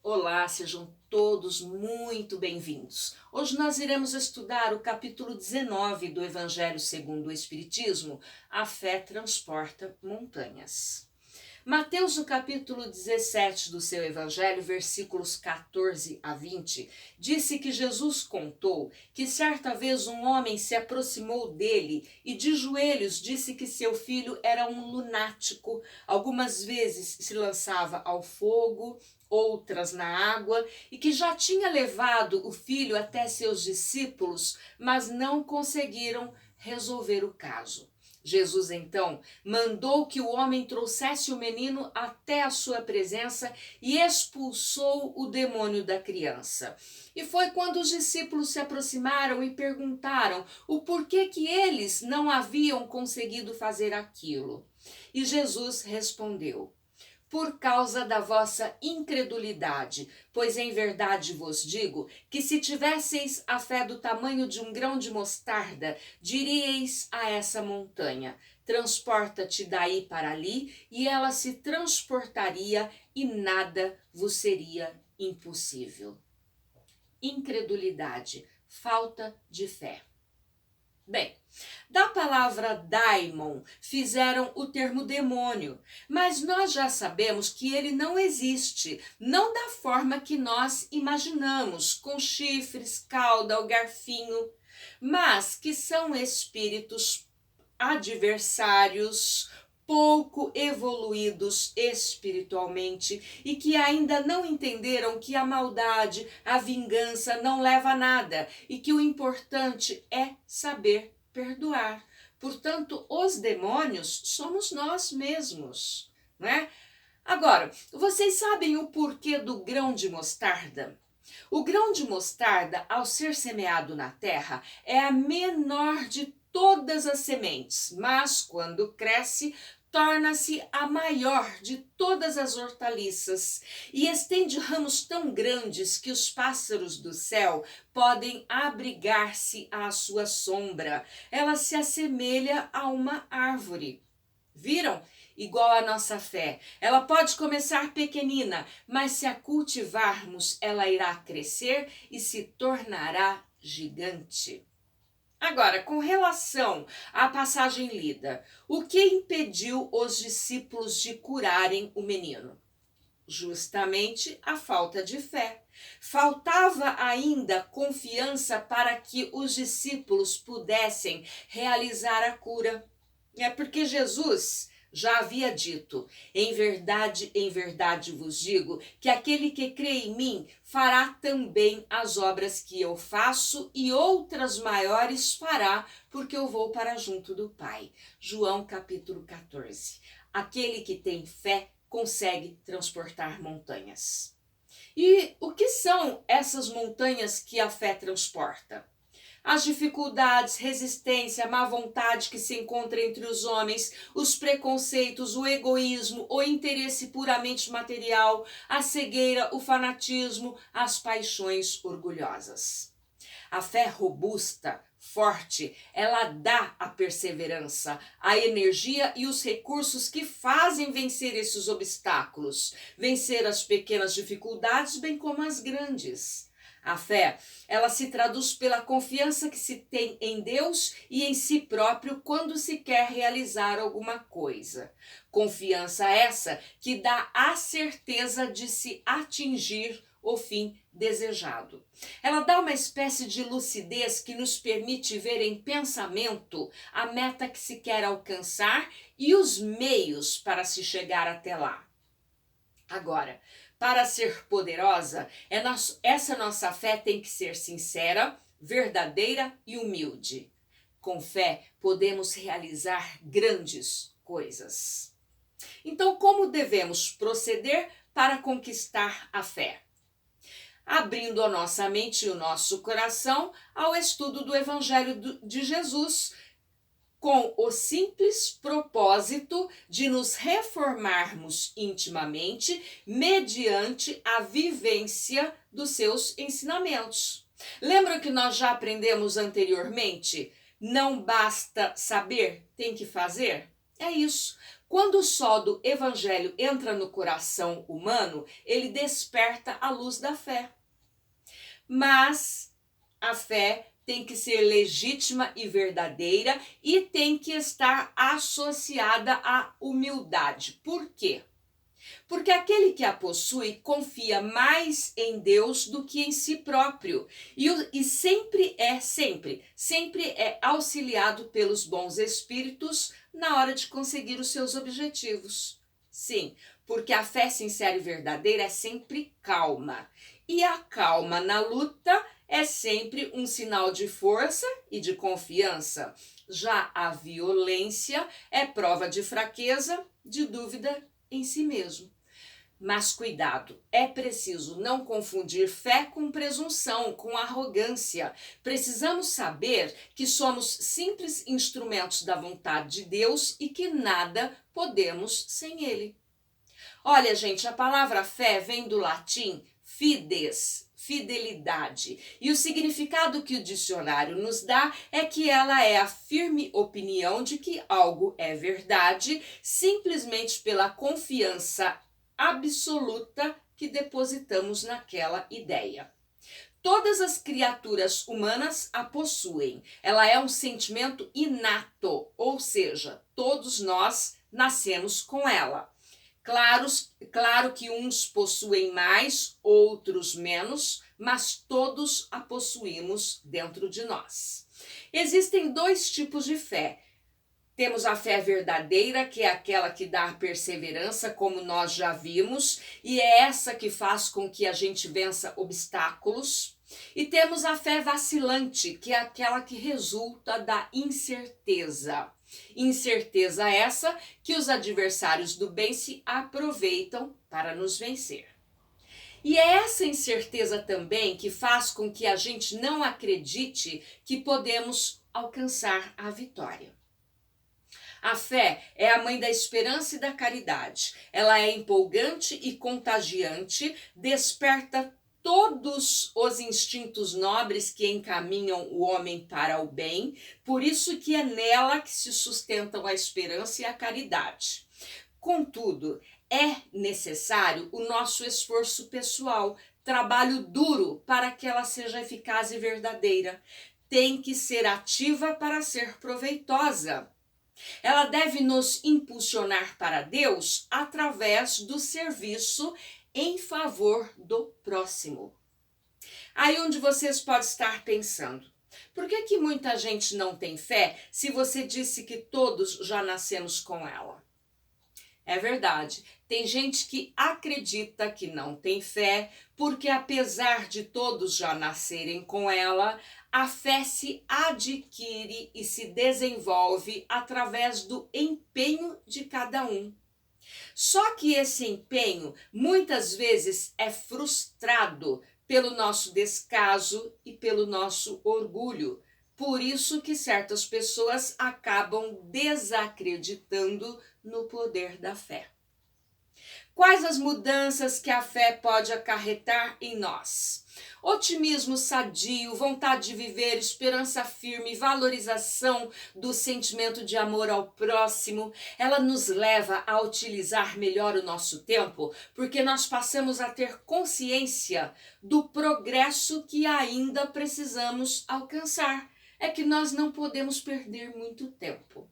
Olá, sejam todos muito bem-vindos. Hoje nós iremos estudar o capítulo 19 do Evangelho segundo o Espiritismo, A Fé Transporta Montanhas. Mateus, no capítulo 17 do seu Evangelho, versículos 14 a 20, disse que Jesus contou que certa vez um homem se aproximou dele e de joelhos disse que seu filho era um lunático. Algumas vezes se lançava ao fogo, outras na água, e que já tinha levado o filho até seus discípulos, mas não conseguiram resolver o caso. Jesus, então, mandou que o homem trouxesse o menino até a sua presença e expulsou o demônio da criança. E foi quando os discípulos se aproximaram e perguntaram o porquê que eles não haviam conseguido fazer aquilo. E Jesus respondeu: por causa da vossa incredulidade, pois em verdade vos digo que se tivesseis a fé do tamanho de um grão de mostarda, diríeis a essa montanha: transporta-te daí para ali, e ela se transportaria e nada vos seria impossível. Incredulidade, falta de fé. Bem, da palavra daimon fizeram o termo demônio, mas nós já sabemos que ele não existe, não da forma que nós imaginamos, com chifres, cauda ou garfinho, mas que são espíritos adversários, pouco evoluídos espiritualmente e que ainda não entenderam que a maldade, a vingança não leva a nada e que o importante é saber perdoar. Portanto, os demônios somos nós mesmos, né? Agora, vocês sabem o porquê do grão de mostarda? O grão de mostarda, ao ser semeado na terra, é a menor de todas as sementes, mas quando cresce, torna-se a maior de todas as hortaliças e estende ramos tão grandes que os pássaros do céu podem abrigar-se à sua sombra. Ela se assemelha a uma árvore. Viram? Igual a nossa fé. Ela pode começar pequenina, mas se a cultivarmos, ela irá crescer e se tornará gigante. Agora, com relação à passagem lida, o que impediu os discípulos de curarem o menino? Justamente a falta de fé. Faltava ainda confiança para que os discípulos pudessem realizar a cura. É porque Jesus já havia dito: em verdade vos digo, que aquele que crê em mim fará também as obras que eu faço e outras maiores fará, porque eu vou para junto do Pai. João capítulo 14. Aquele que tem fé consegue transportar montanhas. E o que são essas montanhas que a fé transporta? As dificuldades, resistência, má vontade que se encontra entre os homens, os preconceitos, o egoísmo, o interesse puramente material, a cegueira, o fanatismo, as paixões orgulhosas. A fé robusta, forte, ela dá a perseverança, a energia e os recursos que fazem vencer esses obstáculos, vencer as pequenas dificuldades, bem como as grandes. A fé, ela se traduz pela confiança que se tem em Deus e em si próprio quando se quer realizar alguma coisa. Confiança essa que dá a certeza de se atingir o fim desejado. Ela dá uma espécie de lucidez que nos permite ver em pensamento a meta que se quer alcançar e os meios para se chegar até lá. Agora, para ser poderosa, essa nossa fé tem que ser sincera, verdadeira e humilde. Com fé, podemos realizar grandes coisas. Então, como devemos proceder para conquistar a fé? Abrindo a nossa mente e o nosso coração ao estudo do Evangelho de Jesus, com o simples propósito de nos reformarmos intimamente mediante a vivência dos seus ensinamentos. Lembra que nós já aprendemos anteriormente? Não basta saber, tem que fazer? É isso. Quando o sol do evangelho entra no coração humano, ele desperta a luz da fé. Mas a fé tem que ser legítima e verdadeira e tem que estar associada à humildade. Por quê? Porque aquele que a possui confia mais em Deus do que em si próprio e sempre é auxiliado pelos bons espíritos na hora de conseguir os seus objetivos. Sim, porque a fé sincera e verdadeira é sempre calma. E a calma na luta é sempre um sinal de força e de confiança. Já a violência é prova de fraqueza, de dúvida em si mesmo. Mas cuidado, é preciso não confundir fé com presunção, com arrogância. Precisamos saber que somos simples instrumentos da vontade de Deus e que nada podemos sem Ele. Olha, gente, a palavra fé vem do latim fides, fidelidade. E o significado que o dicionário nos dá é que ela é a firme opinião de que algo é verdade, simplesmente pela confiança absoluta que depositamos naquela ideia. Todas as criaturas humanas a possuem. Ela é um sentimento inato, ou seja, todos nós nascemos com ela. Claro que uns possuem mais, outros menos, mas todos a possuímos dentro de nós. Existem dois tipos de fé. Temos a fé verdadeira, que é aquela que dá perseverança, como nós já vimos, e é essa que faz com que a gente vença obstáculos. E temos a fé vacilante, que é aquela que resulta da incerteza. Incerteza essa que os adversários do bem se aproveitam para nos vencer. E é essa incerteza também que faz com que a gente não acredite que podemos alcançar a vitória. A fé é a mãe da esperança e da caridade. Ela é empolgante e contagiante, desperta todos os instintos nobres que encaminham o homem para o bem, por isso que é nela que se sustentam a esperança e a caridade. Contudo, é necessário o nosso esforço pessoal, trabalho duro para que ela seja eficaz e verdadeira. Tem que ser ativa para ser proveitosa. Ela deve nos impulsionar para Deus através do serviço em favor do próximo. Aí onde vocês podem estar pensando, por que muita gente não tem fé se você disse que todos já nascemos com ela? É verdade, tem gente que acredita que não tem fé, porque apesar de todos já nascerem com ela, a fé se adquire e se desenvolve através do empenho de cada um. Só que esse empenho muitas vezes é frustrado pelo nosso descaso e pelo nosso orgulho. Por isso que certas pessoas acabam desacreditando no poder da fé. Quais as mudanças que a fé pode acarretar em nós? Otimismo sadio, vontade de viver, esperança firme, valorização do sentimento de amor ao próximo. Ela nos leva a utilizar melhor o nosso tempo, porque nós passamos a ter consciência do progresso que ainda precisamos alcançar. É que nós não podemos perder muito tempo.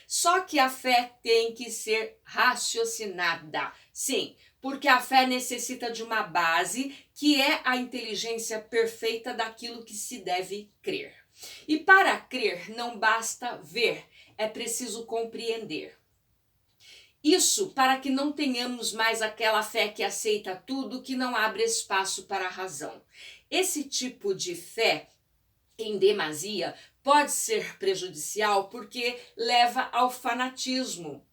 Só que a fé tem que ser raciocinada. Sim, porque a fé necessita de uma base que é a inteligência perfeita daquilo que se deve crer. E para crer não basta ver, é preciso compreender. Isso para que não tenhamos mais aquela fé que aceita tudo, que não abre espaço para a razão. Esse tipo de fé em demasia pode ser prejudicial porque leva ao fanatismo.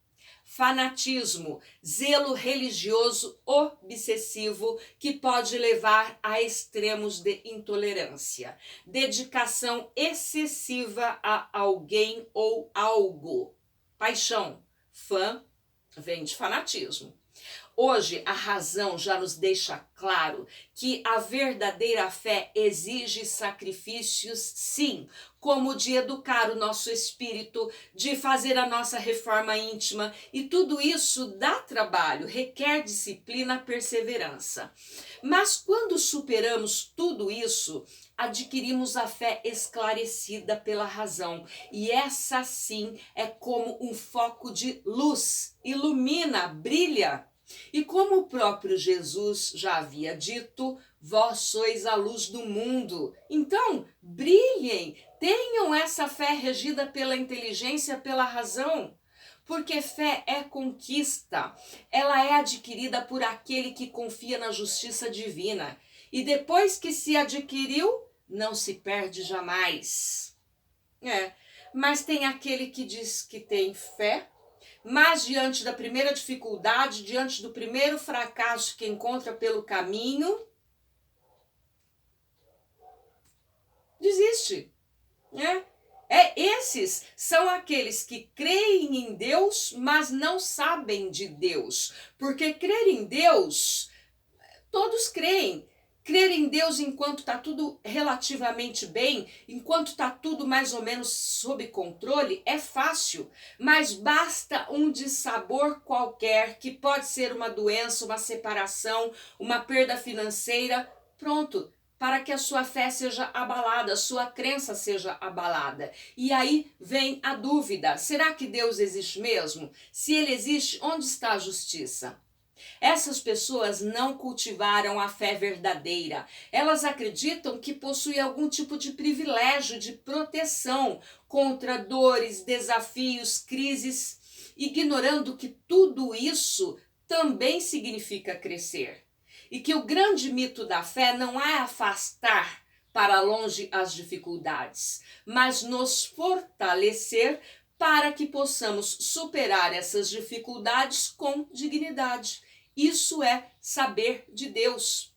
Fanatismo, zelo religioso obsessivo que pode levar a extremos de intolerância. Dedicação excessiva a alguém ou algo. Paixão, fã, vem de fanatismo. Hoje, a razão já nos deixa claro que a verdadeira fé exige sacrifícios, sim, como de educar o nosso espírito, de fazer a nossa reforma íntima, e tudo isso dá trabalho, requer disciplina, perseverança. Mas quando superamos tudo isso, adquirimos a fé esclarecida pela razão, e essa sim é como um foco de luz, ilumina, brilha. E como o próprio Jesus já havia dito, vós sois a luz do mundo. Então, brilhem, tenham essa fé regida pela inteligência, pela razão. Porque fé é conquista, ela é adquirida por aquele que confia na justiça divina. E depois que se adquiriu, não se perde jamais. Mas tem aquele que diz que tem fé, mas diante da primeira dificuldade, diante do primeiro fracasso que encontra pelo caminho, desiste. Esses são aqueles que creem em Deus, mas não sabem de Deus. Porque crer em Deus, todos creem. Crer em Deus enquanto está tudo relativamente bem, enquanto está tudo mais ou menos sob controle, é fácil. Mas basta um dissabor qualquer, que pode ser uma doença, uma separação, uma perda financeira, pronto, para que a sua fé seja abalada, a sua crença seja abalada. E aí vem a dúvida, será que Deus existe mesmo? Se ele existe, onde está a justiça? Essas pessoas não cultivaram a fé verdadeira. Elas acreditam que possuem algum tipo de privilégio, de proteção contra dores, desafios, crises, ignorando que tudo isso também significa crescer. E que o grande mito da fé não é afastar para longe as dificuldades, mas nos fortalecer para que possamos superar essas dificuldades com dignidade. Isso é saber de Deus.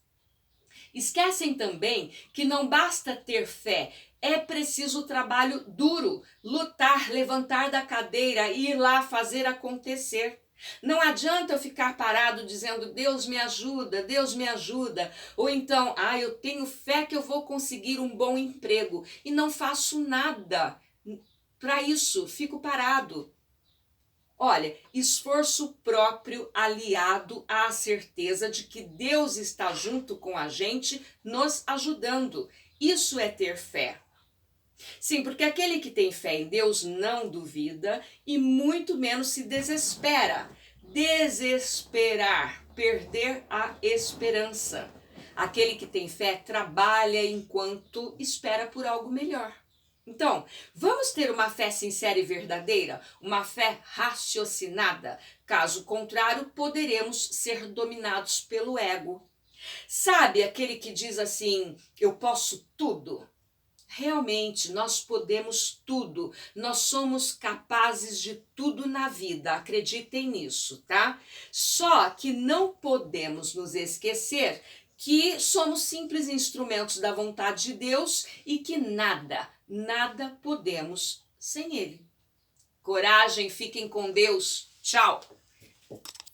Esquecem também que não basta ter fé, é preciso trabalho duro, lutar, levantar da cadeira e ir lá fazer acontecer. Não adianta eu ficar parado dizendo Deus me ajuda, ou então, eu tenho fé que eu vou conseguir um bom emprego e não faço nada para isso, fico parado. Olha, esforço próprio aliado à certeza de que Deus está junto com a gente, nos ajudando. Isso é ter fé. Sim, porque aquele que tem fé em Deus não duvida e muito menos se desespera. Desesperar, perder a esperança. Aquele que tem fé trabalha enquanto espera por algo melhor. Então, vamos ter uma fé sincera e verdadeira, uma fé raciocinada. Caso contrário, poderemos ser dominados pelo ego. Sabe aquele que diz assim, eu posso tudo? Realmente, nós podemos tudo, nós somos capazes de tudo na vida, acreditem nisso, tá? Só que não podemos nos esquecer que somos simples instrumentos da vontade de Deus e que nada podemos sem Ele. Coragem, fiquem com Deus. Tchau!